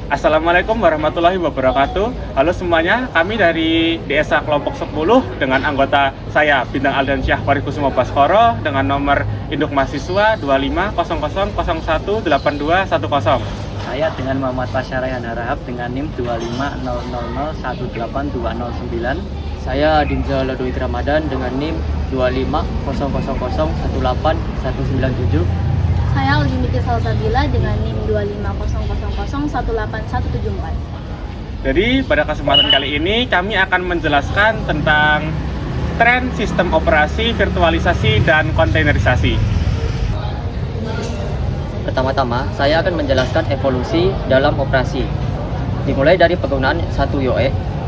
Assalamualaikum warahmatullahi wabarakatuh. Halo semuanya, kami dari DSA Kelompok 10 dengan anggota saya Bintang Aldiansyah Parikusumo Baskoro dengan nomor induk mahasiswa 2500018210. Saya dengan Muhammad Pasyarayan Harahap dengan NIM 25000018209. Saya Dinza Ladoit Ramadan dengan NIM 25000181197. Saya Ulimiti Salsabila dengan NIM 25000181174. Jadi pada kesempatan kali ini kami akan menjelaskan tentang tren sistem operasi, virtualisasi, dan kontainerisasi. Pertama-tama, saya akan menjelaskan evolusi dalam operasi. Dimulai dari penggunaan satu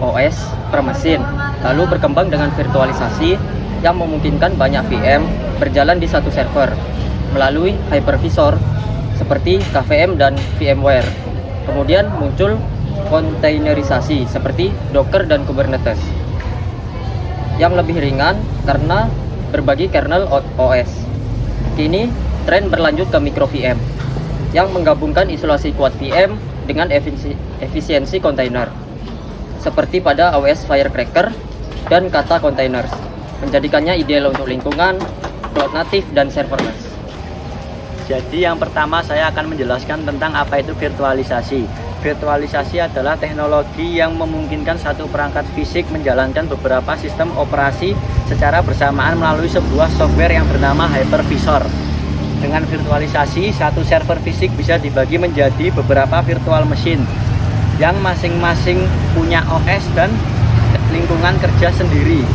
OS per mesin, lalu berkembang dengan virtualisasi yang memungkinkan banyak VM berjalan di satu server melalui hypervisor seperti KVM dan VMware. Kemudian muncul kontainerisasi seperti Docker dan Kubernetes yang lebih ringan karena berbagi kernel OS. Kini tren berlanjut ke micro VM yang menggabungkan isolasi kuat VM dengan efisiensi kontainer seperti pada AWS Firecracker dan Kata Containers, menjadikannya ideal untuk lingkungan cloud native dan serverless. Jadi yang pertama saya akan menjelaskan tentang apa itu virtualisasi. Virtualisasi adalah teknologi yang memungkinkan satu perangkat fisik menjalankan beberapa sistem operasi secara bersamaan melalui sebuah software yang bernama hypervisor. Dengan virtualisasi, satu server fisik bisa dibagi menjadi beberapa virtual machine yang masing-masing punya OS dan lingkungan kerja sendiri.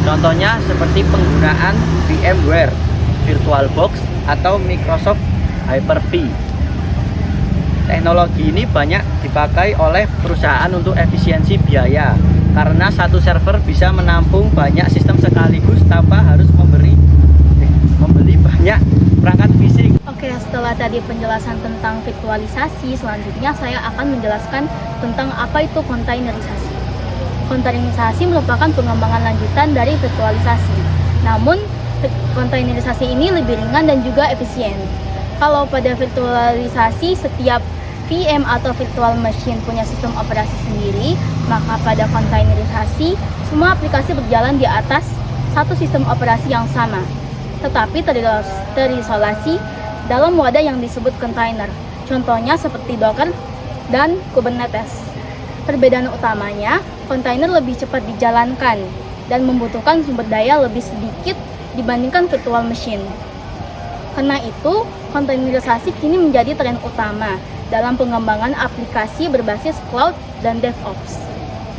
Contohnya seperti penggunaan VMware, VirtualBox, atau Microsoft Hyper-V. Teknologi ini banyak dipakai oleh perusahaan untuk efisiensi biaya karena satu server bisa menampung banyak sistem sekaligus tanpa harus membeli banyak perangkat fisik. Oke, setelah tadi penjelasan tentang virtualisasi, selanjutnya saya akan menjelaskan tentang apa itu kontainerisasi. Kontainerisasi merupakan pengembangan lanjutan dari virtualisasi. Namun, kontainerisasi ini lebih ringan dan juga efisien. Kalau pada virtualisasi, setiap VM atau virtual machine punya sistem operasi sendiri, maka pada kontainerisasi, semua aplikasi berjalan di atas satu sistem operasi yang sama, tetapi terisolasi dalam wadah yang disebut kontainer. Contohnya seperti Docker dan Kubernetes. Perbedaan utamanya, kontainer lebih cepat dijalankan dan membutuhkan sumber daya lebih sedikit dibandingkan virtual machine. Karena itu, kontainerisasi kini menjadi tren utama dalam pengembangan aplikasi berbasis cloud dan DevOps.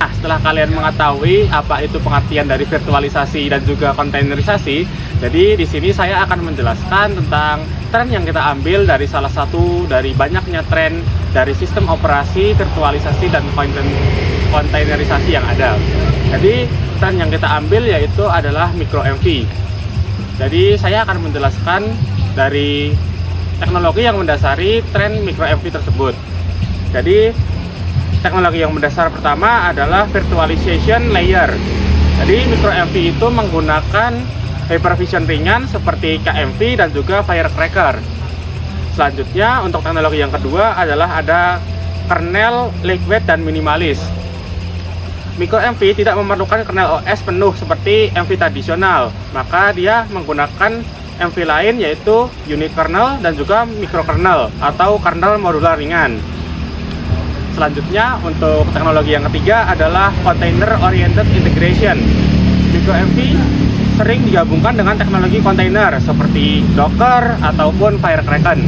Nah, setelah kalian mengetahui apa itu pengertian dari virtualisasi dan juga kontainerisasi, jadi di sini saya akan menjelaskan tentang tren yang kita ambil dari salah satu dari banyaknya tren dari sistem operasi, virtualisasi, dan kontainerisasi yang ada. Jadi tren yang kita ambil yaitu adalah micro MV. Jadi saya akan menjelaskan dari teknologi yang mendasari tren micro MV tersebut. Jadi teknologi yang mendasar pertama adalah virtualization layer. Jadi micro MV itu menggunakan hypervision ringan seperti KMV dan juga Firecracker. Selanjutnya untuk teknologi yang kedua adalah ada kernel lightweight dan minimalis. Micro MV tidak memerlukan kernel OS penuh seperti MV tradisional, maka dia menggunakan MV lain yaitu unit kernel dan juga microkernel atau kernel modular ringan. Selanjutnya untuk teknologi yang ketiga adalah container oriented integration. Micro MV sering digabungkan dengan teknologi kontainer seperti Docker ataupun Firecracker.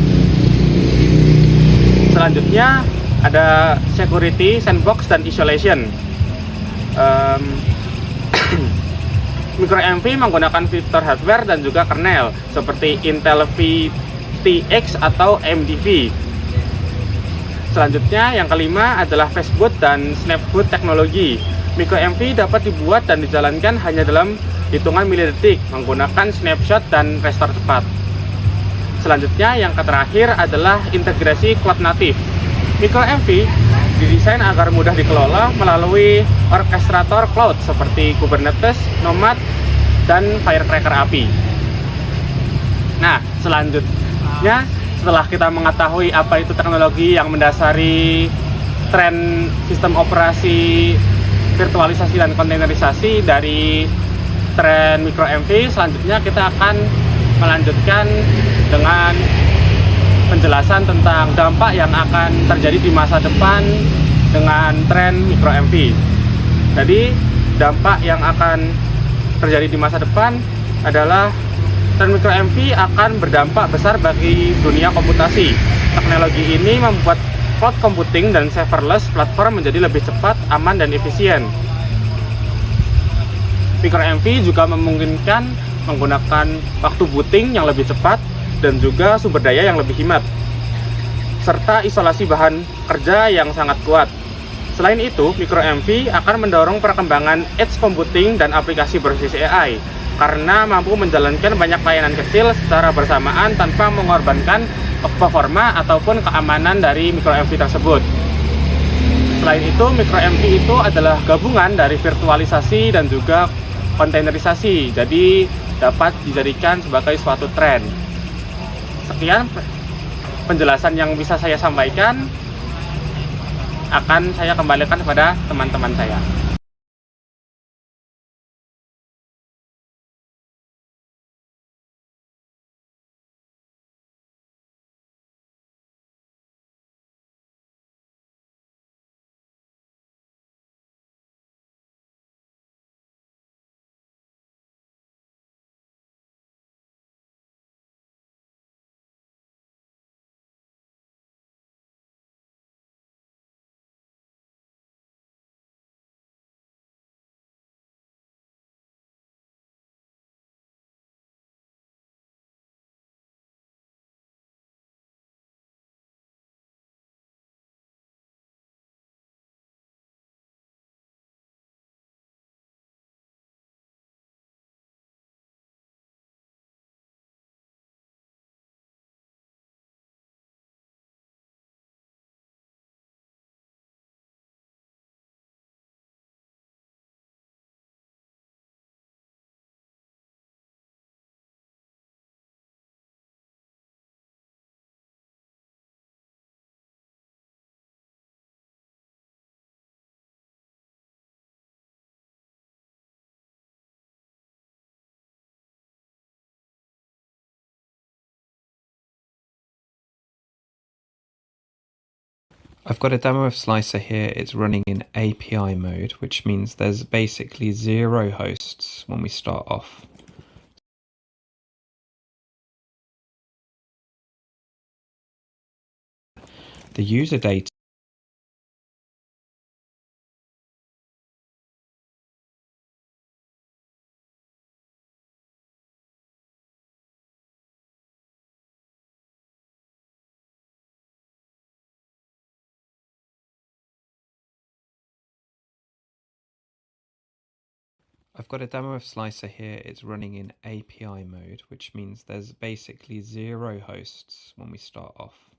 Selanjutnya ada security, sandbox, dan isolation. Micro MV menggunakan fitur hardware dan juga kernel seperti Intel VTX atau MDV. Selanjutnya yang kelima adalah fastboot dan snapboot teknologi. Micro MV dapat dibuat dan dijalankan hanya dalam hitungan milidetik menggunakan snapshot dan restore cepat. Selanjutnya yang terakhir adalah integrasi cloud native. Micro MV didesain agar mudah dikelola melalui orkestrator cloud seperti Kubernetes, Nomad, dan Firecracker API. Nah, selanjutnya setelah kita mengetahui apa itu teknologi yang mendasari tren sistem operasi virtualisasi dan kontainerisasi dari tren micro-MV, selanjutnya kita akan melanjutkan dengan penjelasan tentang dampak yang akan terjadi di masa depan dengan tren micro-MV. Jadi dampak yang akan terjadi di masa depan adalah tren micro-MV akan berdampak besar bagi dunia komputasi. Teknologi ini membuat cloud computing dan serverless platform menjadi lebih cepat, aman, dan efisien. Micro-MV juga memungkinkan menggunakan waktu booting yang lebih cepat dan juga sumber daya yang lebih hemat, serta isolasi bahan kerja yang sangat kuat. Selain itu, micro-MV akan mendorong perkembangan edge computing dan aplikasi berbasis AI karena mampu menjalankan banyak layanan kecil secara bersamaan tanpa mengorbankan performa ataupun keamanan dari micro-MV tersebut. Selain itu, micro-MV itu adalah gabungan dari virtualisasi dan juga kontainerisasi, jadi dapat dijadikan sebagai suatu tren. Sekian penjelasan yang bisa saya sampaikan, akan saya kembalikan kepada teman-teman saya. I've got a demo of Slicer here. It's running in API mode, which means there's basically 0 hosts when we start off. The user data I've got a demo of Slicer here. It's running in API mode, which means there's basically 0 hosts when we start off.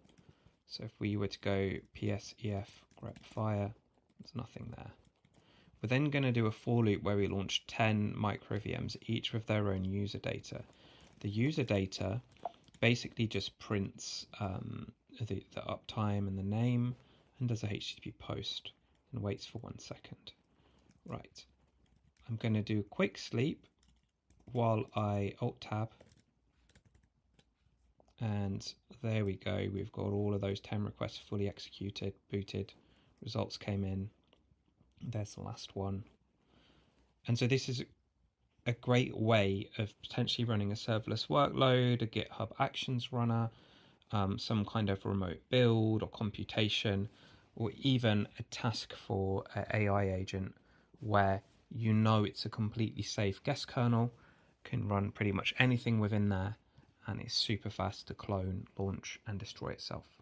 So if we were to go psef grep fire, there's nothing there. We're then going to do a for loop where we launch 10 micro VMs, each with their own user data. The user data basically just prints the uptime and the name and does a HTTP post and waits for 1 second. Right. I'm going to do a quick sleep while I Alt-Tab, and there we go. We've got all of those 10 requests fully executed, booted, results came in. There's the last one. And so this is a great way of potentially running a serverless workload, a GitHub Actions runner, some kind of remote build or computation, or even a task for an AI agent where you know it's a completely safe guest kernel, can run pretty much anything within there, and it's super fast to clone, launch, and destroy itself.